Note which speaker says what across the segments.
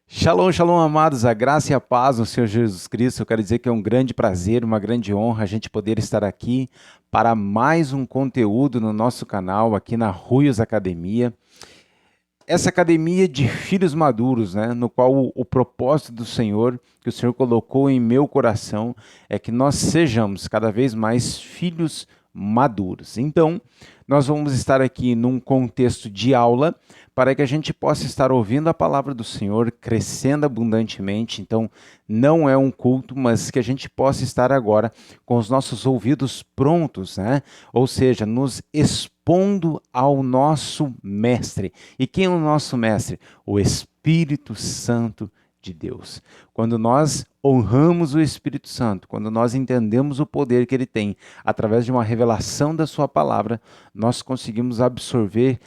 Speaker 1: Shalom, shalom, amados, a graça e a paz do Senhor Jesus Cristo. Eu quero dizer que é um grande prazer, uma grande honra a gente poder estar aqui para mais um conteúdo no nosso canal, aqui na Ruios Academia. Essa academia de filhos maduros, né, no qual o propósito do Senhor, que o Senhor colocou em meu coração, é que nós sejamos cada vez mais filhos maduros. Então, nós vamos estar aqui num contexto de aula para que a gente possa estar ouvindo a palavra do Senhor, crescendo abundantemente. Então, não é um culto, mas que a gente possa estar agora com os nossos ouvidos prontos, né? Ou seja, nos expondo ao nosso mestre. E quem é o nosso mestre? O Espírito Santo de Deus. Quando nós honramos o Espírito Santo, quando nós entendemos o poder que ele tem através de uma revelação da sua palavra, nós conseguimos absorver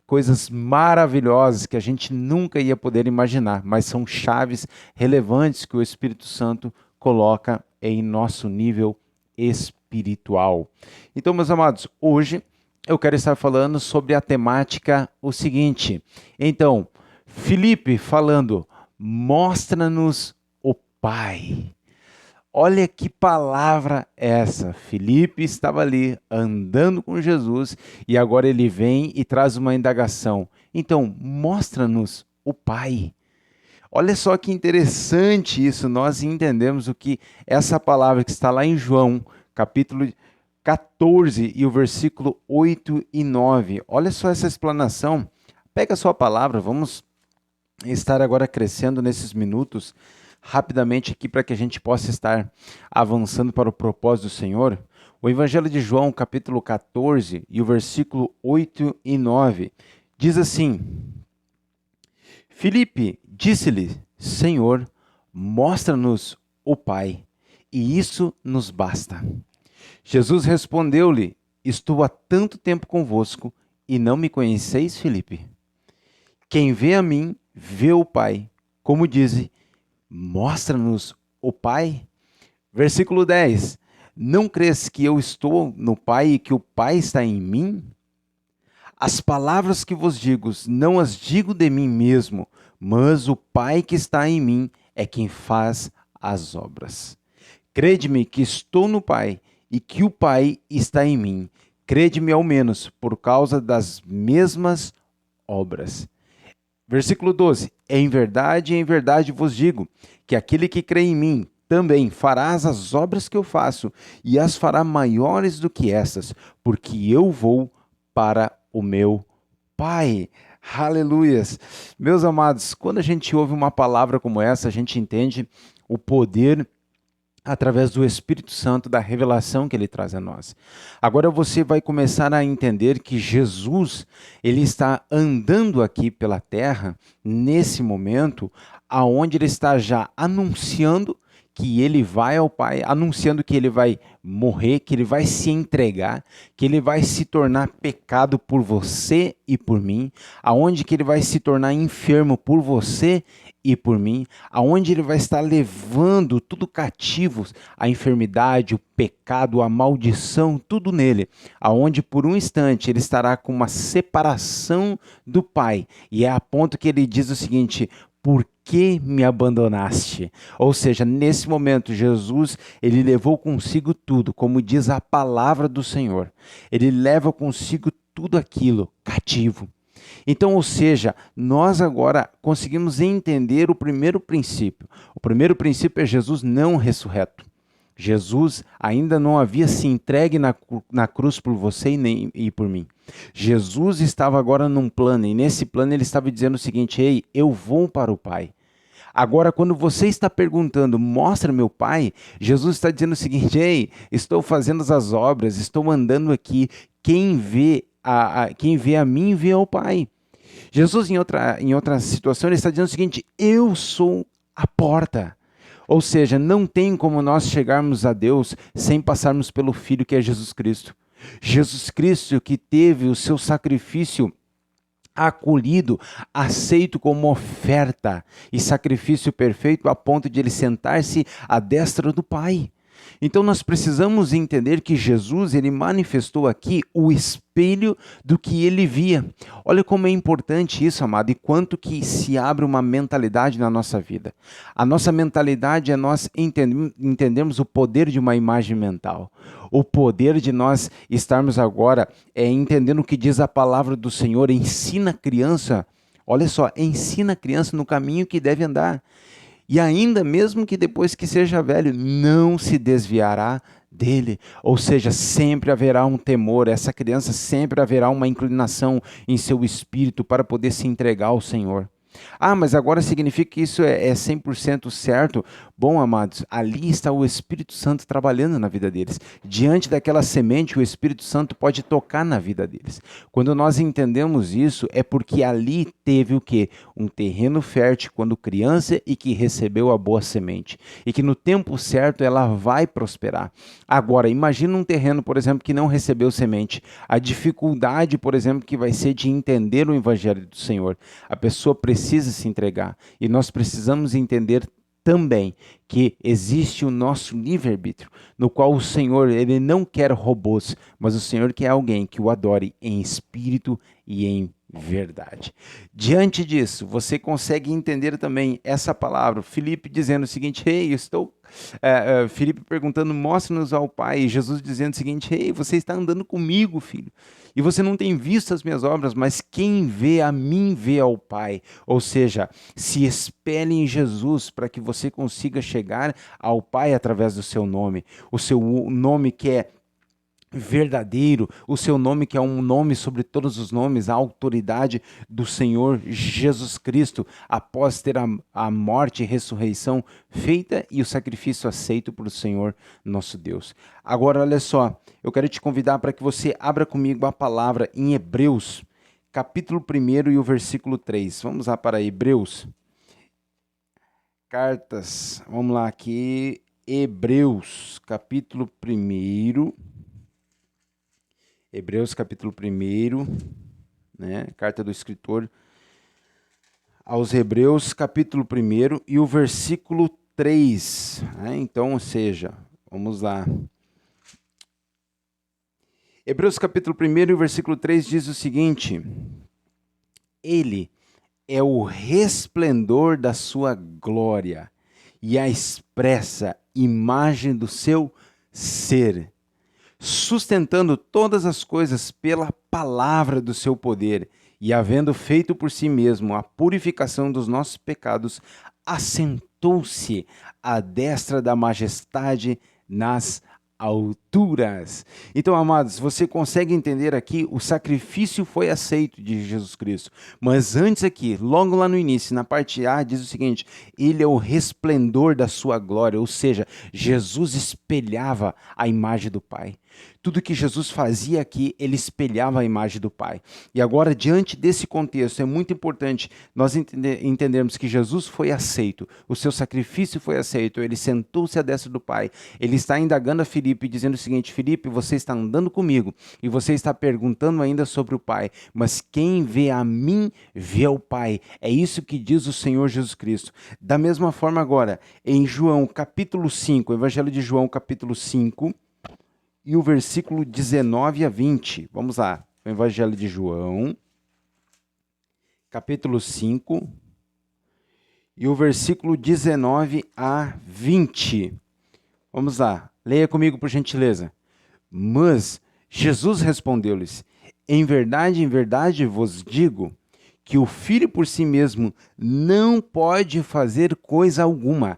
Speaker 1: coisas maravilhosas que a gente nunca ia poder imaginar, mas são chaves relevantes que o Espírito Santo coloca em nosso nível espiritual. Então, meus amados, hoje eu quero estar falando sobre a temática o seguinte. Então, Filipe falando, mostra-nos o Pai. Olha que palavra essa. Filipe estava ali andando com Jesus e agora ele vem e traz uma indagação. Então, mostra-nos o Pai. Olha só que interessante isso, nós entendemos o que essa palavra que está lá em João, capítulo 14 e o versículo 8 e 9. Olha só essa explanação. Pega a sua palavra, vamos estar agora crescendo nesses minutos rapidamente aqui para que a gente possa estar avançando para o propósito do Senhor. O Evangelho de João, capítulo 14 e o versículo 8 e 9, diz assim: Filipe disse-lhe, Senhor, mostra-nos o Pai, e isso nos basta. Jesus respondeu-lhe, estou há tanto tempo convosco e não me conheceis, Filipe? Quem vê a mim, vê o Pai. Como diz, mostra-nos o Pai. Versículo 10. Não crês que eu estou no Pai e que o Pai está em mim? As palavras que vos digo, não as digo de mim mesmo, mas o Pai que está em mim é quem faz as obras. Crede-me que estou no Pai e que o Pai está em mim. Crede-me ao menos por causa das mesmas obras. Versículo 12. Em verdade vos digo, que aquele que crê em mim também fará as obras que eu faço, e as fará maiores do que estas, porque eu vou para o meu Pai. Aleluias. Meus amados, quando a gente ouve uma palavra como essa, a gente entende o poder através do Espírito Santo, da revelação que ele traz a nós. Agora você vai começar a entender que Jesus, ele está andando aqui pela terra, nesse momento, aonde ele está já anunciando que ele vai ao Pai, anunciando que ele vai morrer, que ele vai se entregar, que ele vai se tornar pecado por você e por mim, aonde que ele vai se tornar enfermo por você e por mim, aonde ele vai estar levando tudo cativo, a enfermidade, o pecado, a maldição, tudo nele, aonde por um instante ele estará com uma separação do Pai, e é a ponto que ele diz o seguinte: por que me abandonaste? Ou seja, nesse momento Jesus, ele levou consigo tudo, como diz a palavra do Senhor. Ele leva consigo tudo aquilo cativo. Então, ou seja, nós agora conseguimos entender o primeiro princípio. O primeiro princípio é Jesus não ressurreto. Jesus ainda não havia se entregue na cruz por você e por mim. Jesus estava agora num plano, e nesse plano ele estava dizendo o seguinte: ei, eu vou para o Pai. Agora, quando você está perguntando, mostra meu Pai, Jesus está dizendo o seguinte: ei, estou fazendo as obras, estou andando aqui, quem vê a mim vê ao Pai. Jesus, em outra situação, ele está dizendo o seguinte: eu sou a porta. Ou seja, não tem como nós chegarmos a Deus sem passarmos pelo Filho que é Jesus Cristo. Jesus Cristo que teve o seu sacrifício acolhido, aceito como oferta e sacrifício perfeito a ponto de ele sentar-se à destra do Pai. Então nós precisamos entender que Jesus, ele manifestou aqui o espelho do que ele via. Olha como é importante isso, amado, e quanto que se abre uma mentalidade na nossa vida. A nossa mentalidade é nós entendermos o poder de uma imagem mental. O poder de nós estarmos agora entendendo o que diz a palavra do Senhor, ensina a criança, olha só, ensina a criança no caminho que deve andar. E ainda mesmo que depois que seja velho, não se desviará dele. Ou seja, sempre haverá um temor, essa criança sempre haverá uma inclinação em seu espírito para poder se entregar ao Senhor. Ah, mas agora significa que isso é 100% certo? Bom, amados, ali está o Espírito Santo trabalhando na vida deles. Diante daquela semente, o Espírito Santo pode tocar na vida deles. Quando nós entendemos isso, é porque ali teve o quê? Um terreno fértil quando criança e que recebeu a boa semente. E que no tempo certo ela vai prosperar. Agora, imagina um terreno, por exemplo, que não recebeu semente. A dificuldade, por exemplo, que vai ser de entender o Evangelho do Senhor. A pessoa precisa se entregar. E nós precisamos entender também que existe o nosso livre-arbítrio, no qual o Senhor, ele não quer robôs, mas o Senhor quer alguém que o adore em espírito e em verdade. Diante disso, você consegue entender também essa palavra, Filipe dizendo o seguinte, Filipe perguntando, mostra-nos ao Pai, e Jesus dizendo o seguinte, você está andando comigo, filho, e você não tem visto as minhas obras, mas quem vê a mim vê ao Pai. Ou seja, se espelhe em Jesus para que você consiga chegar ao Pai através do seu nome. O seu nome que é verdadeiro, o seu nome que é um nome sobre todos os nomes, a autoridade do Senhor Jesus Cristo, após ter a morte e ressurreição feita e o sacrifício aceito por o Senhor nosso Deus. Agora olha só, eu quero te convidar para que você abra comigo a palavra em Hebreus, capítulo 1 e o versículo 3. Vamos lá para Hebreus. Cartas, vamos lá aqui, Hebreus, capítulo 1. Hebreus capítulo 1, né? Carta do escritor aos Hebreus capítulo 1 e o versículo 3. Né? Então, ou seja, vamos lá. Hebreus capítulo 1 e o versículo 3 diz o seguinte: Ele é o resplendor da sua glória e a expressa imagem do seu ser, sustentando todas as coisas pela palavra do seu poder, e havendo feito por si mesmo a purificação dos nossos pecados, assentou-se à destra da majestade nas alturas. Então, amados, você consegue entender aqui, o sacrifício foi aceito de Jesus Cristo, mas antes aqui, logo lá no início, na parte A, diz o seguinte, ele é o resplendor da sua glória, ou seja, Jesus espelhava a imagem do Pai. Tudo que Jesus fazia aqui, ele espelhava a imagem do Pai. E agora, diante desse contexto, é muito importante nós entendermos que Jesus foi aceito, o seu sacrifício foi aceito, ele sentou-se à destra do Pai. Ele está indagando a Filipe, dizendo o seguinte, Filipe, você está andando comigo e você está perguntando ainda sobre o Pai, mas quem vê a mim, vê ao Pai. É isso que diz o Senhor Jesus Cristo. Da mesma forma agora, em João capítulo 5, Evangelho de João capítulo 5, e o versículo 19 a 20. Vamos lá. O Evangelho de João, capítulo 5, e o versículo 19 a 20. Vamos lá. Leia comigo, por gentileza. Mas Jesus respondeu-lhes, em verdade vos digo, que o Filho por si mesmo não pode fazer coisa alguma,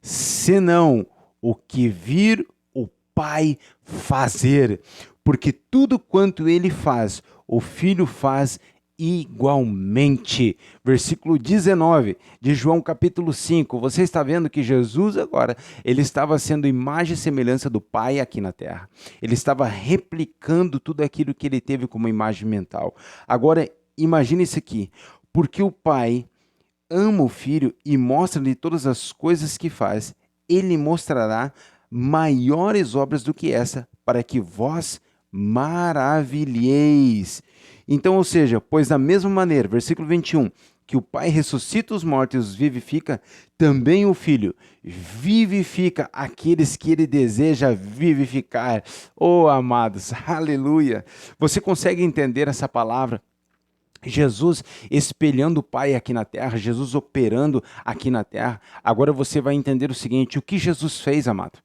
Speaker 1: senão o que vir o Pai fazer, porque tudo quanto ele faz, o Filho faz igualmente. Versículo 19 de João capítulo 5, você está vendo que Jesus agora, ele estava sendo imagem e semelhança do Pai aqui na terra. Ele estava replicando tudo aquilo que ele teve como imagem mental. Agora, imagine isso aqui, porque o Pai ama o Filho e mostra-lhe todas as coisas que faz, ele mostrará maiores obras do que essa, para que vós maravilheis. Então, ou seja, pois da mesma maneira, versículo 21, que o Pai ressuscita os mortos e os vivifica, também o Filho vivifica aqueles que ele deseja vivificar. Oh, amados, aleluia! Você consegue entender essa palavra? Jesus espelhando o Pai aqui na terra, Jesus operando aqui na terra. Agora você vai entender o seguinte: o que Jesus fez, amado?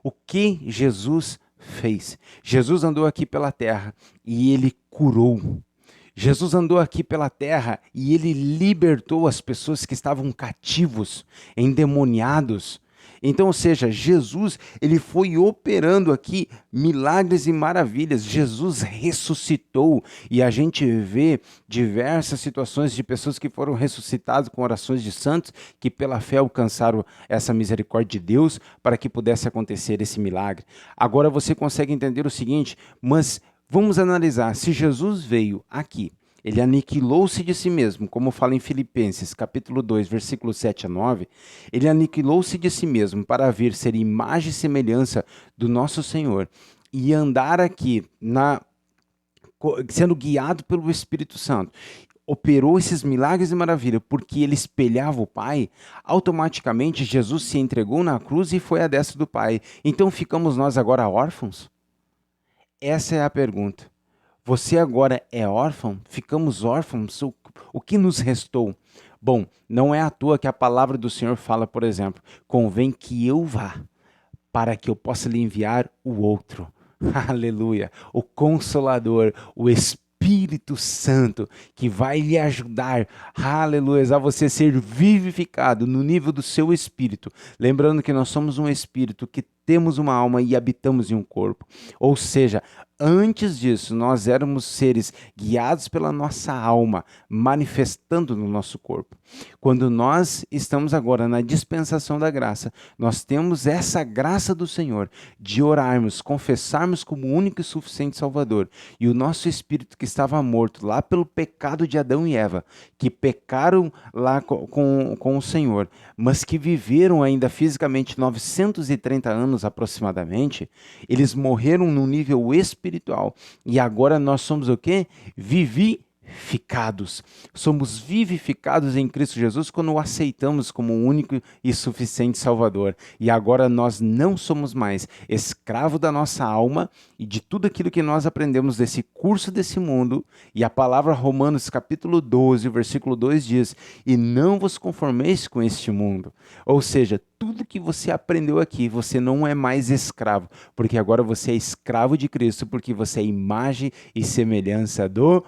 Speaker 1: O que Jesus fez? Jesus andou aqui pela terra e ele curou. Jesus andou aqui pela terra e ele libertou as pessoas que estavam cativos, endemoniados. Então, ou seja, Jesus, ele foi operando aqui milagres e maravilhas. Jesus ressuscitou e a gente vê diversas situações de pessoas que foram ressuscitadas com orações de santos que pela fé alcançaram essa misericórdia de Deus para que pudesse acontecer esse milagre. Agora você consegue entender o seguinte, mas vamos analisar, se Jesus veio aqui, ele aniquilou-se de si mesmo, como fala em Filipenses, capítulo 2, versículos 7 a 9, ele aniquilou-se de si mesmo para vir ser imagem e semelhança do nosso Senhor e andar aqui sendo guiado pelo Espírito Santo. Operou esses milagres e maravilhas porque ele espelhava o Pai, automaticamente Jesus se entregou na cruz e foi à destra do Pai. Então ficamos nós agora órfãos? Essa é a pergunta. Você agora é órfão? Ficamos órfãos? O que nos restou? Bom, não é à toa que a palavra do Senhor fala, por exemplo, convém que eu vá, para que eu possa lhe enviar o outro. Aleluia! O Consolador, o Espírito Santo, que vai lhe ajudar, aleluia, a você ser vivificado no nível do seu espírito. Lembrando que nós somos um espírito que temos uma alma e habitamos em um corpo. Ou seja, antes disso, nós éramos seres guiados pela nossa alma, manifestando no nosso corpo. Quando nós estamos agora na dispensação da graça, nós temos essa graça do Senhor de orarmos, confessarmos como único e suficiente Salvador. E o nosso espírito que estava morto lá pelo pecado de Adão e Eva, que pecaram lá com o Senhor, mas que viveram ainda fisicamente 930 anos aproximadamente, eles morreram no nível espiritual. E agora nós somos o quê? Vivificados. Somos vivificados em Cristo Jesus quando o aceitamos como o único e suficiente Salvador. E agora nós não somos mais escravo da nossa alma e de tudo aquilo que nós aprendemos desse curso desse mundo. E a palavra Romanos capítulo 12, versículo 2 diz: e não vos conformeis com este mundo. Ou seja, tudo que você aprendeu aqui, você não é mais escravo, porque agora você é escravo de Cristo, porque você é imagem e semelhança do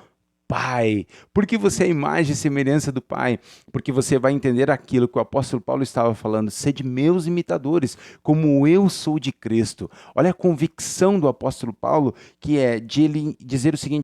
Speaker 1: Pai. Porque você é imagem e semelhança do Pai, porque você vai entender aquilo que o apóstolo Paulo estava falando: sede meus imitadores, como eu sou de Cristo. Olha a convicção do apóstolo Paulo, que é de ele dizer o seguinte: